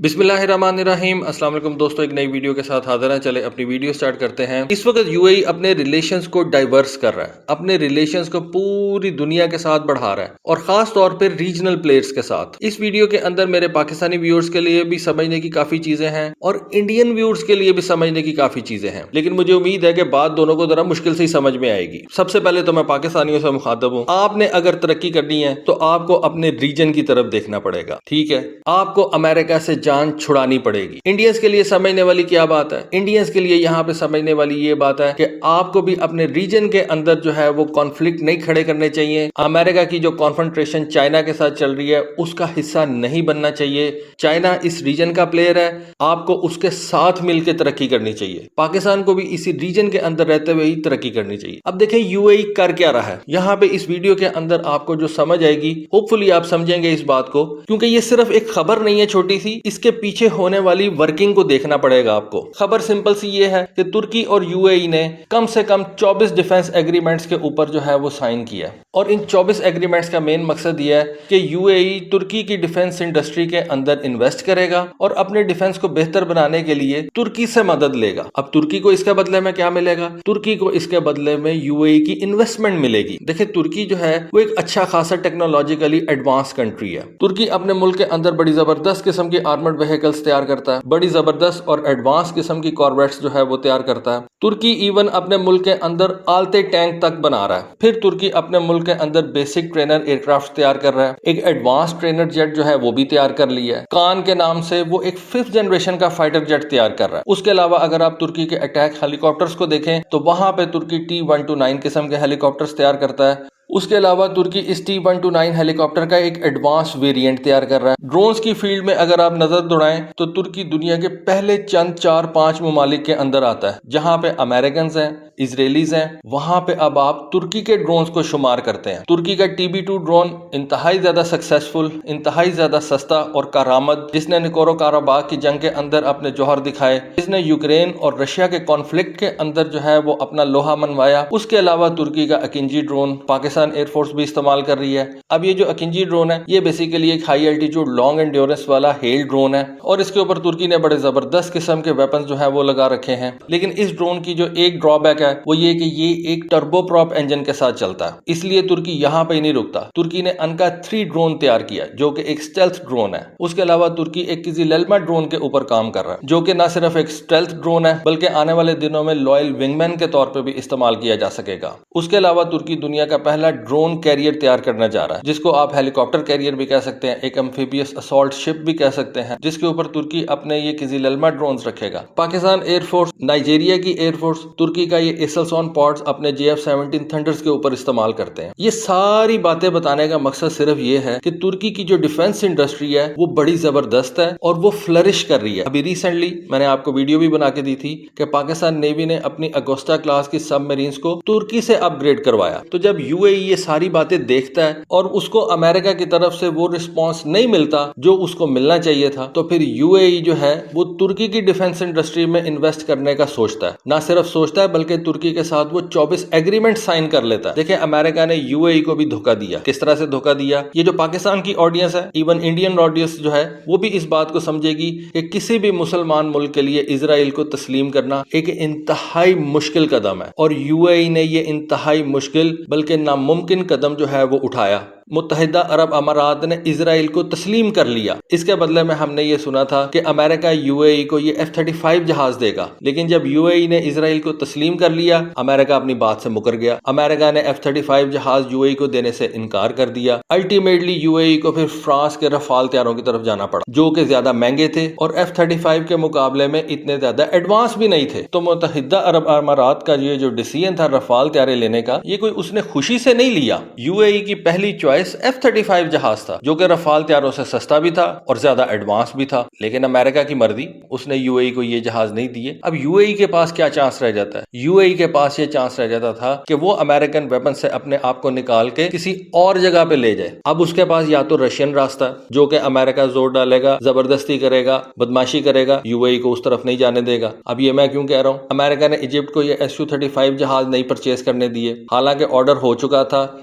بسم اللہ الرحمن الرحیم۔ السلام علیکم دوستو، ایک نئی ویڈیو کے ساتھ حاضر ہیں۔ چلے اپنی ویڈیو سٹارٹ کرتے ہیں۔ اس وقت یو اے ای اپنے ریلیشنز کو ڈائیورس کر رہا ہے، اپنے ریلیشنز کو پوری دنیا کے ساتھ بڑھا رہا ہے، اور خاص طور پہ ریجنل پلیئرز کے ساتھ۔ اس ویڈیو کے اندر میرے پاکستانی ویورز کے لیے بھی سمجھنے کی کافی چیزیں ہیں اور انڈین ویورز کے لیے بھی سمجھنے کی کافی چیزیں ہیں، لیکن مجھے امید ہے کہ بات دونوں کو ذرا مشکل سے ہی سمجھ میں آئے گی۔ سب سے پہلے تو میں پاکستانیوں سے مخاطب ہوں، آپ نے اگر ترقی کرنی ہے تو آپ کو اپنے ریجن کی طرف دیکھنا پڑے گا، ٹھیک ہے؟ آپ کو امریکہ سے جان چھڑانی پڑے گی۔ انڈینز کے لیے سمجھنے والی کیا بات ہے؟ انڈینز کے لیے یہاں پہ سمجھنے والی یہ بات ہے کہ آپ کو بھی اپنے ریجن کے اندر جو ہے وہ کانفلکٹ نہیں کھڑے کرنے چاہیے۔ امریکہ کی جو کانفرنٹریشن چائنا کے ساتھ چل رہی ہے اس کا حصہ نہیں بننا چاہیے۔ چائنا اس ریجن کا پلیئر ہے، آپ کو اس کے ساتھ مل کے ترقی کرنی چاہیے۔ پاکستان کو بھی اسی ریجن کے اندر رہتے ہوئے ہی ترقی کرنی چاہیے۔ اب دیکھیں یو اے ای کر کیا رہا ہے یہاں پہ۔ اس ویڈیو کے اندر آپ کو جو سمجھ آئے گی، ہوپ فلی آپ سمجھیں گے اس بات کو، کیونکہ یہ صرف ایک خبر نہیں ہے چھوٹی سی، اس کے پیچھے ہونے والی ورکنگ کو دیکھنا پڑے گا آپ کو۔ خبر سمپل سی یہ ہے کہ ترکی اور یو اے ای نے کم سے کم 24 ڈیفنس ایگریمنٹس کے اوپر جو ہے وہ سائن کیا، اور ان 24 ایگریمنٹس کا مین مقصد یہ ہے کہ یو اے ای ترکی کی ڈیفنس انڈسٹری کے اندر انویسٹ کرے گا اور اپنے ڈیفنس کو بہتر بنانے کے لیے ترکی سے مدد لے گا۔ اب ترکی کو اس کے بدلے میں کیا ملے گا؟ ترکی کو اس کے بدلے میں یو اے ای کی انویسٹمنٹ ملے گی۔ دیکھیں ترکی جو ہے وہ ایک اچھا خاصا ٹیکنالوجیکلی ایڈوانس کنٹری ہے۔ ترکی اپنے ملک کے اندر بڑی زبردست قسم کی آرمڈ وہیکلز تیار کرتا ہے، بڑی زبردست اور ایڈوانس قسم کی کارویٹس جو ہے وہ تیار کرتا ہے۔ ترکی ایون اپنے ملک کے اندر آلتے ٹینک تک بنا رہا ہے۔ پھر ترکی اپنے ملک کے اندر بیسک ٹرینر ایئر کرافٹ تیار کر رہا ہے، ایک ایڈوانس ٹرینر جیٹ جو ہے وہ بھی تیار کر لیا ہے۔ کان کے نام سے وہ ایک 5th جنریشن کا فائٹر جیٹ تیار کر رہا ہے۔ اس کے علاوہ اگر آپ ترکی کے اٹیک ہیلی کاپٹرز کو دیکھیں تو وہاں پہ ترکی T-129 قسم کے ہیلی کاپٹرز تیار کرتا ہے۔ اس کے علاوہ ترکی اس T-129 ہیلی کاپٹر کا ایک ایڈوانس ویریئنٹ تیار کر رہا ہے۔ ڈرونز کی فیلڈ میں اگر آپ نظر دوڑائیں تو ترکی دنیا کے پہلے چند 4-5 ممالک کے اندر آتا ہے جہاں پہ امریکنز ہیں، اسرائیلیز ہیں، وہاں پہ اب آپ ترکی کے ڈرونز کو شمار کرتے ہیں۔ ترکی کا TB2 ڈرون انتہائی زیادہ سکسیسفل، انتہائی زیادہ سستا اور کارآمد، جس نے نکورو کاراباخ کی جنگ کے اندر اپنے جوہر دکھائے، جس نے یوکرین اور رشیا کے کانفلکٹ کے اندر جو ہے وہ اپنا لوہا منوایا۔ اس کے علاوہ ترکی کا اکنجی ڈرون پاکستان ایئر فورس بھی استعمال کر رہی ہے۔ اب یہ جو اکنجی ڈرون ہے یہ بیسیکلی ایک ہائی الٹیٹیوڈ لانگ انڈیورنس والا ہیل ڈرون ہے، اور اس کے اوپر ترکی نے بڑے زبردست قسم کے ویپنز جو ہے وہ لگا رکھے ہیں۔ لیکن اس ڈرون کی جو ایک ڈرا بیک ہے وہ یہ کہ یہ ایک ٹربو پراپ انجن کے ساتھ چلتا ہے، اس لیے ترکی یہاں پہ ہی نہیں رکتا۔ ترکی نے انکا 3 ڈرون تیار کیا جو کہ ایک اسٹیلتھ ڈرون ہے۔ اس کے علاوہ ترکی ایک کسی لیلما ڈرون کے اوپر کام کر رہا ہے جو کہ نہ صرف ایک اسٹیلتھ ڈرون ہے بلکہ آنے والے دنوں میں لوئل ونگ مین کے طور پہ بھی استعمال کیا جا سکے گا۔ اس کے علاوہ ترکی دنیا کا پہلا ڈرون کیریئر تیار کرنا جا رہا ہے، جس کو آپ ہیلی کاپٹر کیریئر بھی کہہ سکتے ہیں، ایک ایمفیبیس اسالٹ شپ بھی کہہ سکتے ہیں، جس کے اوپر ترکی اپنے یہ کسی لیلما ڈرونز رکھے گا۔ پاکستان ایئر فورس، نائجیریا کی ایئر فورس ترکی کا یہ ایسلسون پارٹس اپنے JF-17 تھنڈرز کے اوپر استعمال کرتے ہیں۔ یہ ساری باتیں بتانے کا مقصد صرف یہ ہے کہ ترکی کی جو ڈیفنس انڈسٹری ہے وہ بڑی زبردست ہے اور وہ فلرش کر رہی ہے۔ ابھی ریسنٹلی میں نے آپ کو ویڈیو بھی بنا کے دی تھی کہ پاکستان نیوی نے اپنی اگوسٹا کلاس کی سب میرینز کو ترکی سے اپ گریڈ کروایا۔ تو جب یو اے ای یہ ساری باتیں دیکھتا ہے اور اس کو امریکہ کی طرف سے وہ رسپانس نہیں ملتا جو اس کو ملنا چاہیے تھا، تو پھر یو اے ای جو ہے وہ ترکی کی ڈیفنس انڈسٹری میں انویسٹ کرنے کا سوچتا ہے۔ نہ صرف سوچتا ہے بلکہ ترکی کے ساتھ وہ 24 ایگریمنٹ سائن کر لیتا ہے۔ دیکھیں امریکہ نے یو اے ای کو بھی دھوکہ دیا۔ کس طرح سے دھوکہ دیا؟ یہ جو پاکستان کی آڈینس ہے، ایون انڈین آڈینس جو ہے وہ بھی اس بات کو سمجھے گی کہ کسی بھی مسلمان ملک کے لیے اسرائیل کو تسلیم کرنا ایک انتہائی مشکل قدم ہے، اور یو اے ای نے یہ انتہائی مشکل بلکہ ناممکن قدم جو ہے وہ اٹھایا۔ متحدہ عرب امارات نے اسرائیل کو تسلیم کر لیا۔ اس کے بدلے میں ہم نے یہ سنا تھا کہ امریکہ یو اے ای کو یہ F-35 جہاز دے گا، لیکن جب یو اے ای نے اسرائیل کو تسلیم کر لیا، امریکہ اپنی بات سے مکر گیا۔ امریکہ نے F-35 جہاز یو اے ای کو دینے سے انکار کر دیا۔ الٹیمیٹلی یو اے ای کو پھر فرانس کے رفال طیاروں کی طرف جانا پڑا جو کہ زیادہ مہنگے تھے اور F-35 کے مقابلے میں اتنے زیادہ ایڈوانس بھی نہیں تھے۔ تو متحدہ عرب امارات کا یہ جو ڈیسیژن تھا رفال طیارے لینے کا، یہ کوئی اس نے خوشی سے نہیں لیا۔ یو اے ای کی پہلی چوائس F-35 جہاز تھا جو کہ رفال طیاروں سے سستا بھی تھا اور زیادہ ایڈوانس بھی تھا، لیکن امریکہ کی مرضی، اس نے یو اے ای کو یہ جہاز نہیں دیے۔ اب یو اے ای کے پاس کیا چانس رہ جاتا ہے؟ یو اے ای کے پاس یہ چانس رہ جاتا تھا کہ وہ امریکن ویپن سے اپنے آپ کو نکال کے کسی اور جگہ پہ لے جائے۔ اب اس کے پاس یا تو رشین راستہ جو کہ امریکہ زور ڈالے گا، زبردستی کرے گا، بدماشی کرے گا، یو اے ای کو اس طرف نہیں جانے دے گا۔ اب یہ میں کیوں کہہ رہا ہوں؟ امریکہ نے ایجپٹ کو یہ Su-35 جہاز نہیں پرچیز کرنے دیے، حالانکہ آرڈر ہو چکا تھا۔